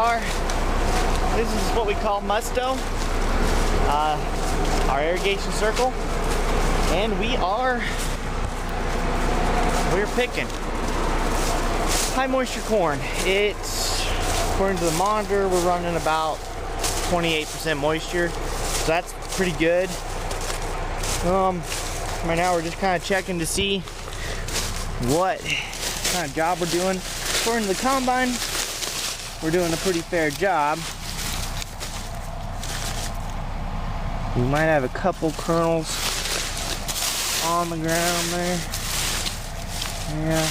are. This is what we call musto, our irrigation circle, and we're picking high moisture corn. It's, according to the monitor, we're running about 28% moisture, so that's pretty good. Right now we're just kind of checking to see what kind of job we're doing. According to the combine, we're doing a pretty fair job. We might have a couple kernels on the ground there. Yeah.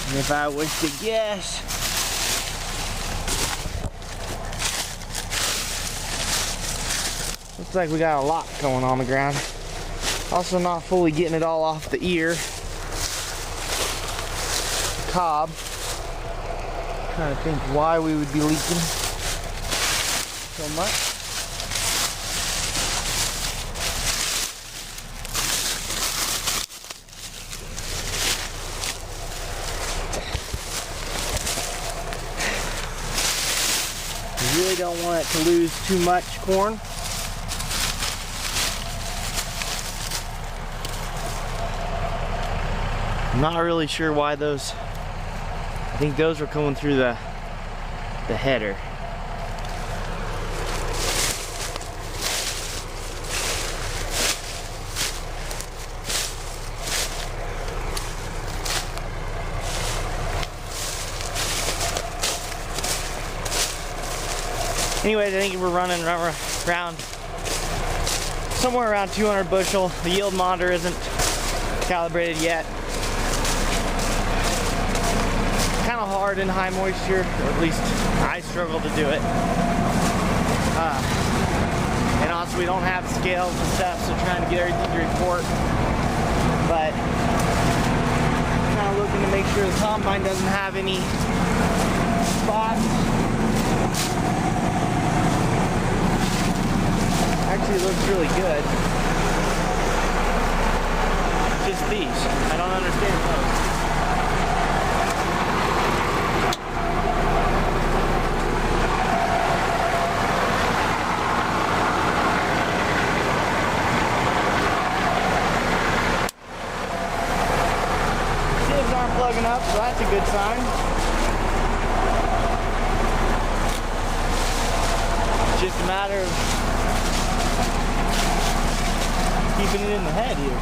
And if I was to guess, looks like we got a lot going on the ground. Also not fully getting it all off the ear. The cob. Trying to think why we would be leaking so much. You really don't want it to lose too much corn. I'm not really sure why those, I think those were coming through the header. Anyways, I think we're running around somewhere around 200 bushel. The yield monitor isn't calibrated yet. Kind of hard in high moisture, or at least I struggle to do it. And also we don't have scales and stuff, so trying to get everything to report. But kind of looking to make sure the combine doesn't have any spots. Actually, it looks really good. Just these. I don't understand those. Sieves aren't plugging up, so that's a good sign. It's just a matter of keeping it in the head here.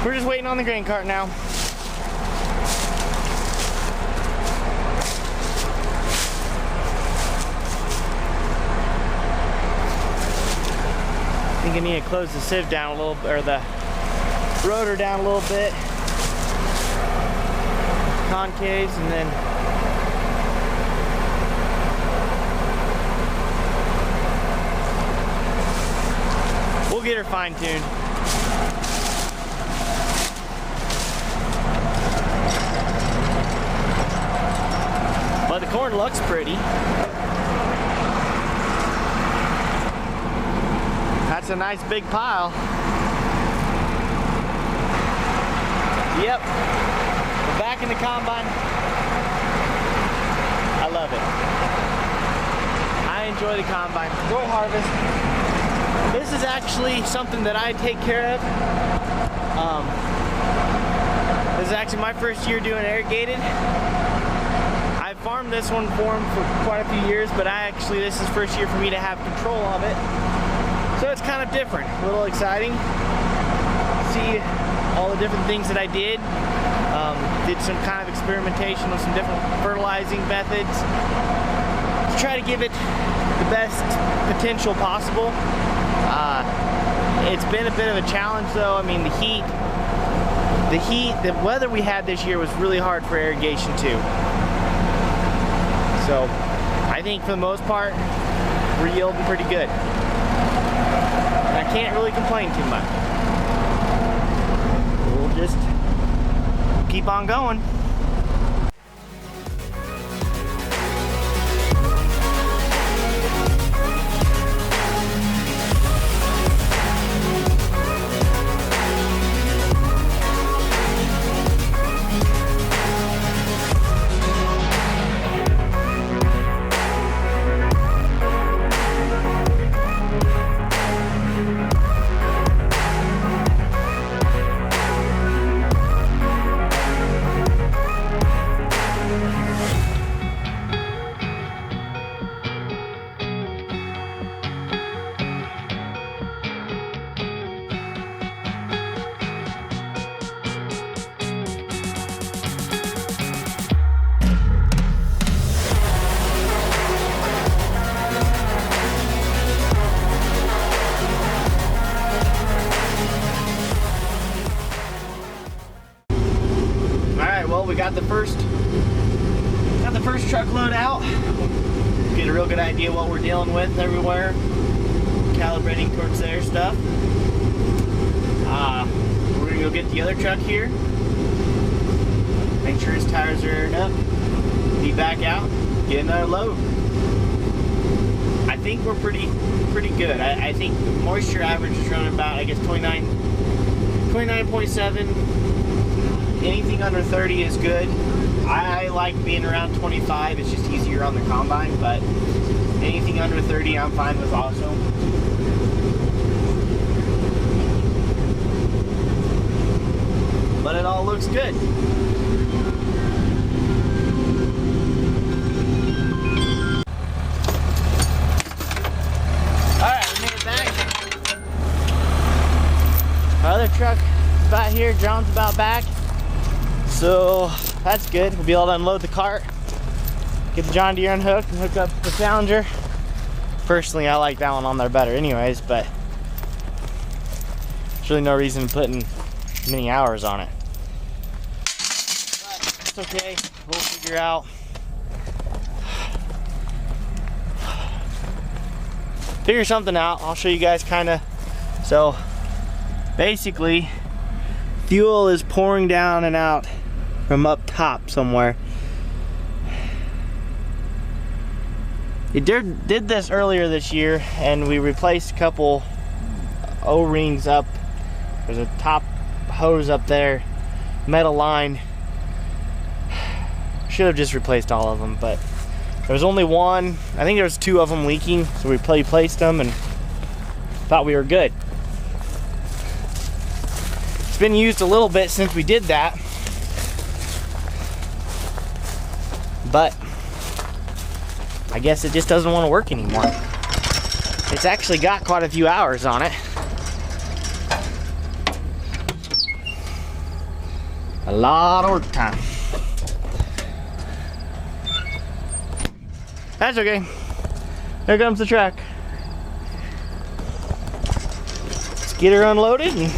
We're just waiting on the grain cart now. I think I need to close the sieve down a little bit, or the rotor down a little bit. Concaves, and then we'll get her fine-tuned. But the corn looks pretty. That's a nice big pile. Yep. We're back in the combine. I love it. I enjoy the combine. Enjoy harvest. This is actually something that I take care of. This is actually my first year doing irrigated. I farmed this one for him for quite a few years, but this is first year for me to have control of it. So it's kind of different, a little exciting. See all the different things that I did. Did some kind of experimentation with some different fertilizing methods to try to give it the best potential possible. It's been a bit of a challenge though. I mean, the weather we had this year was really hard for irrigation too. So I think for the most part, we're yielding pretty good. I can't really complain too much. We'll just keep on going. the first truckload out. Get a real good idea what we're dealing with everywhere. Calibrating towards their stuff. We're gonna go get the other truck here. Make sure his tires are aired up. Be back out, get another load. I think we're pretty good. I think the moisture average is running about, I guess, 29.7. Anything under 30 is good. I like being around 25. It's just easier on the combine, but anything under 30 I'm fine with also. But it all looks good. Alright, we made it back. Our other truck is about here, John's about back. So that's good. We'll be able to unload the cart, get the John Deere unhooked, and hook up the Challenger. Personally, I like that one on there better anyways, but there's really no reason putting many hours on it. But it's okay. We'll figure something out. I'll show you guys kind of. So basically, fuel is pouring down and out from up top somewhere. It did this earlier this year, and we replaced a couple O-rings up. There's a top hose up there, metal line. Should have just replaced all of them, but there was only one. I think there was 2 of them leaking, so we replaced them and thought we were good. It's been used a little bit since we did that, but I guess it just doesn't want to work anymore. It's actually got quite a few hours on it. A lot of work time. That's okay. There comes the truck. Let's get her unloaded and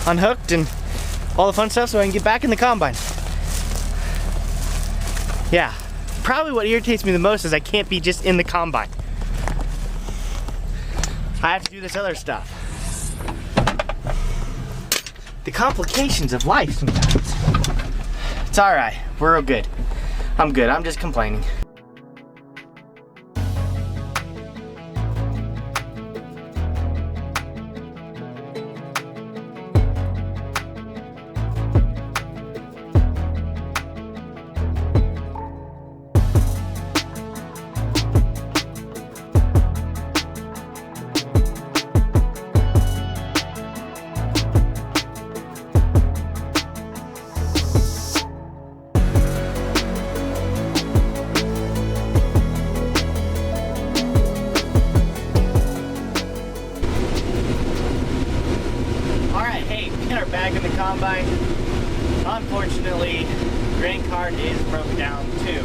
unhooked and all the fun stuff so I can get back in the combine. Yeah, probably what irritates me the most is I can't be just in the combine. I have to do this other stuff. The complications of life sometimes. It's alright, we're good. I'm good, I'm just complaining. Back in the combine. Unfortunately, grain cart is broke down too.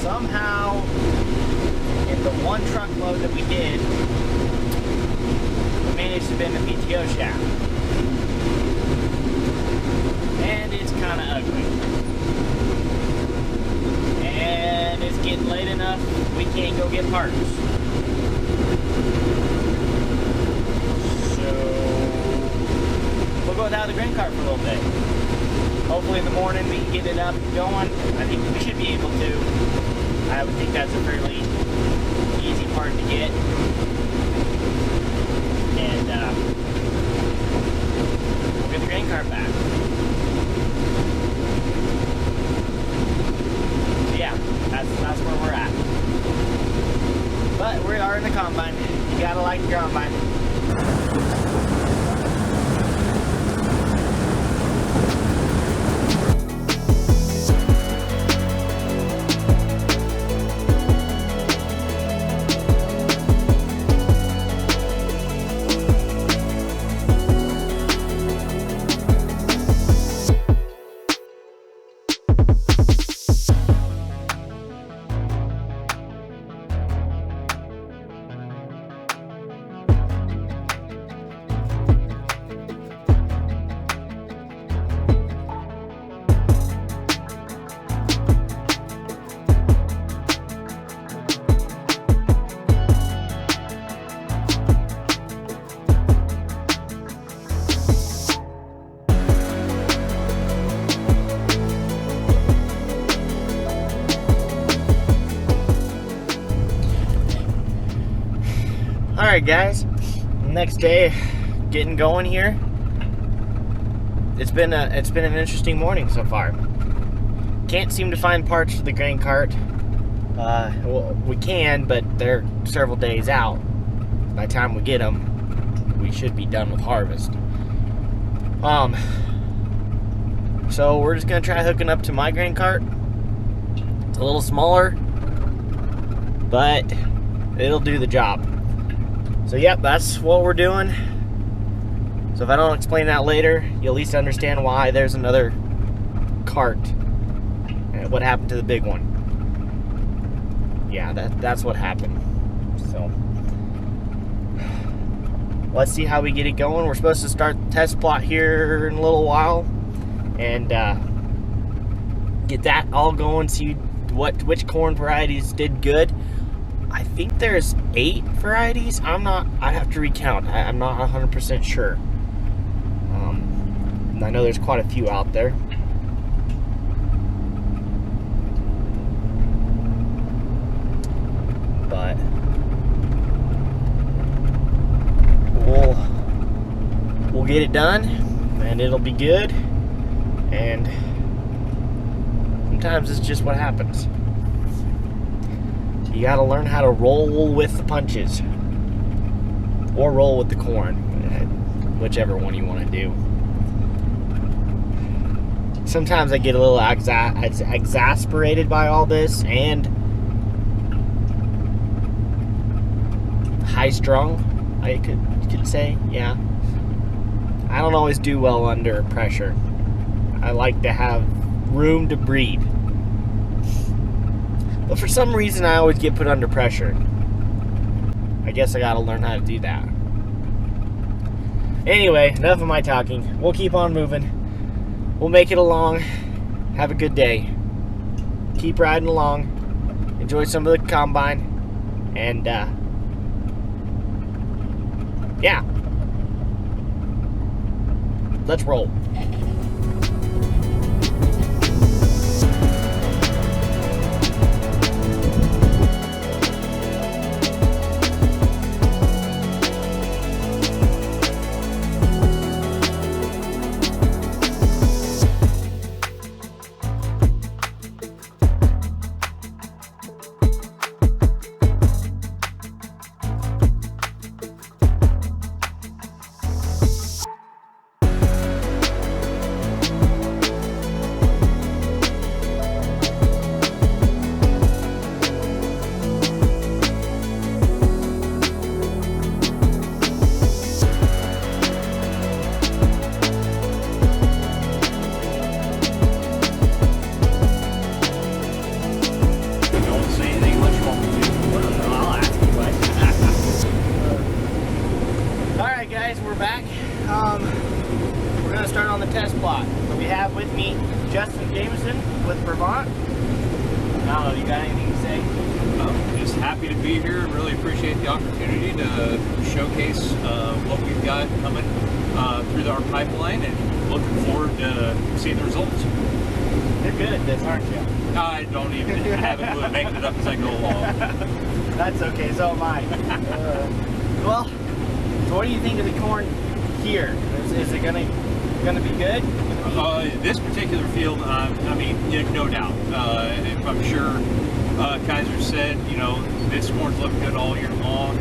Somehow, in the one truckload that we did, we managed to bend the PTO shaft. And it's kind of ugly. And it's getting late enough, we can't go get parts. We'll go without the grain cart for a little bit. Hopefully in the morning we can get it up and going. I think we should be able to. I would think that's a fairly easy part to get. And we'll get the grain cart back. So yeah, that's where we're at. But we are in the combine. You gotta like the combine. Alright guys, next day, getting going here. It's been an interesting morning so far. Can't seem to find parts for the grain cart. Well, we can, but they're several days out. By the time we get them, we should be done with harvest. So we're just gonna try hooking up to my grain cart. It's a little smaller, but it'll do the job. So yep, that's what we're doing. So if I don't explain that later, you'll at least understand why there's another cart and what happened to the big one. Yeah, that's what happened. So let's see how we get it going. We're supposed to start the test plot here in a little while and get that all going, see which corn varieties did good. I think there's 8 varieties. I'd have to recount. I'm not 100% sure. I know there's quite a few out there. But we'll get it done and it'll be good. And sometimes it's just what happens. You gotta learn how to roll with the punches or roll with the corn, whichever one you want to do. Sometimes I get a little exasperated by all this and high-strung, I could say. Yeah, I don't always do well under pressure. I like to have room to breathe. But for some reason, I always get put under pressure. I guess I gotta learn how to do that. Anyway, enough of my talking. We'll keep on moving. We'll make it along. Have a good day. Keep riding along. Enjoy some of the combine. And, yeah. Let's roll. We're back. We're going to start on the test plot. We have with me Justin Jameson with Brevant. I don't know, you got anything to say? Just happy to be here and really appreciate the opportunity to showcase what we've got coming through our pipeline, and looking forward to seeing the results. You're good at this, aren't you? I don't even have it really making it up as I go along. That's okay, so am I. Well, so what do you think of the corn here? Is it gonna be good? This particular field, I mean, no doubt. I'm sure Kaiser said, this corn's looking good all year long.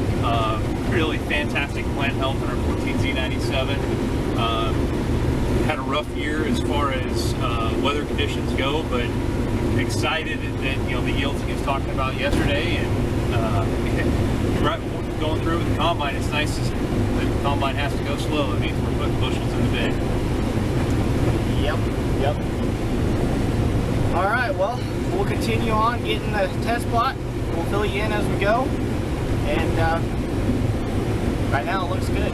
Really fantastic plant health in our 14Z97. Had a rough year as far as weather conditions go, but excited that the yields he was talking about yesterday, and right, going through with the combine, it's nice that the combine has to go slow. It means we're putting bushels in the bin. Yep. All right, well, we'll continue on getting the test plot. We'll fill you in as we go, and right now it looks good.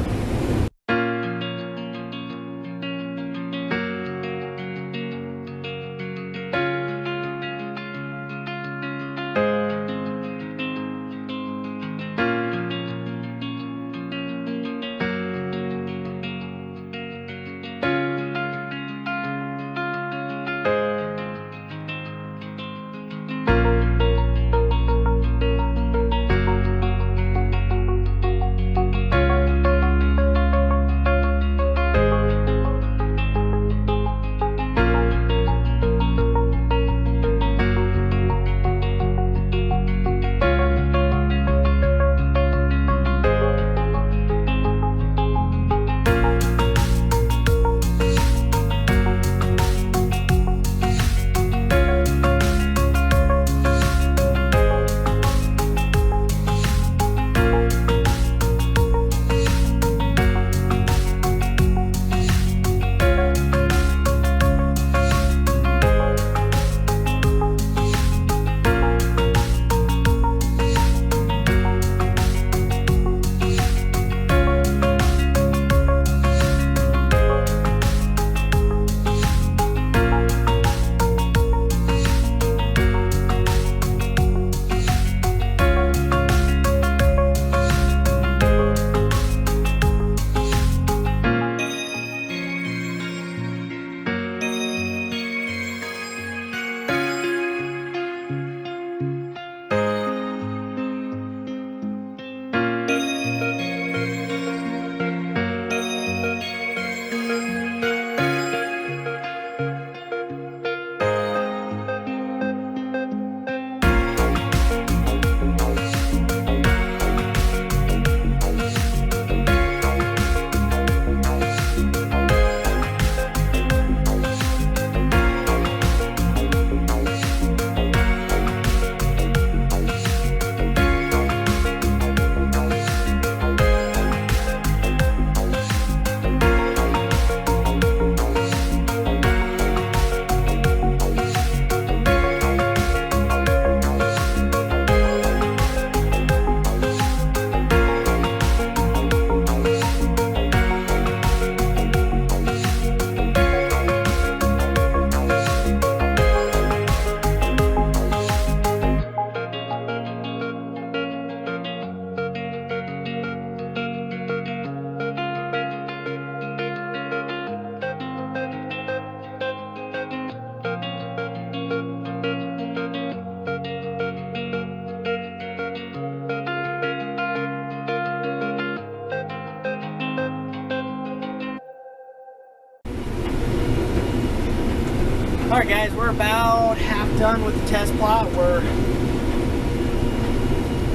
Alright guys, we're about half done with the test plot. We're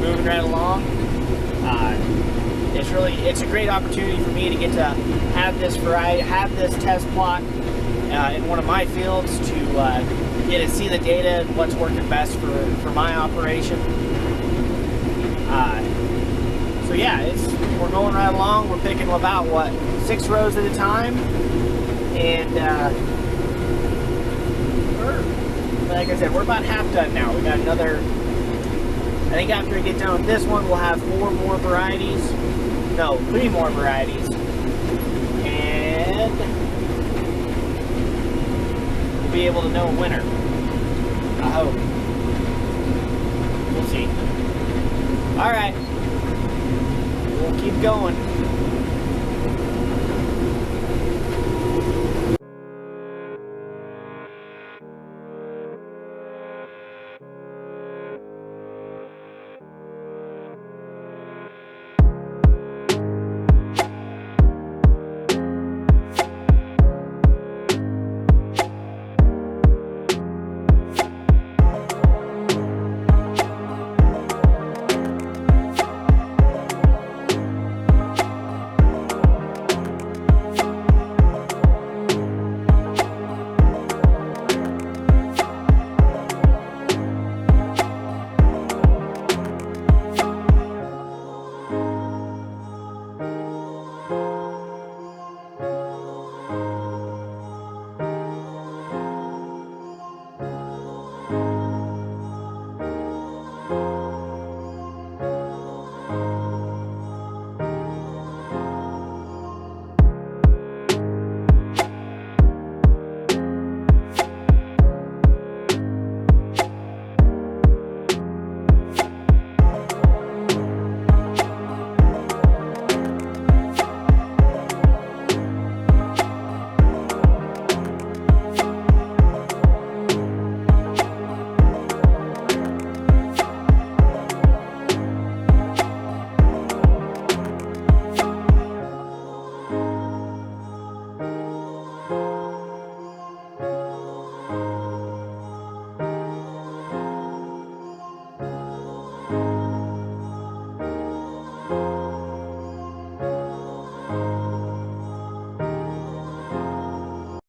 moving right along. It's a great opportunity for me to get to have this test plot in one of my fields to get to see the data and what's working best for my operation. So yeah, we're going right along. We're picking about, what, 6 rows at a time. And like I said, we're about half done now. We got another, I think after we get done with this one, we'll have 4 more varieties. No, 3 more varieties. And we'll be able to know a winner. I hope. We'll see. Alright. We'll keep going.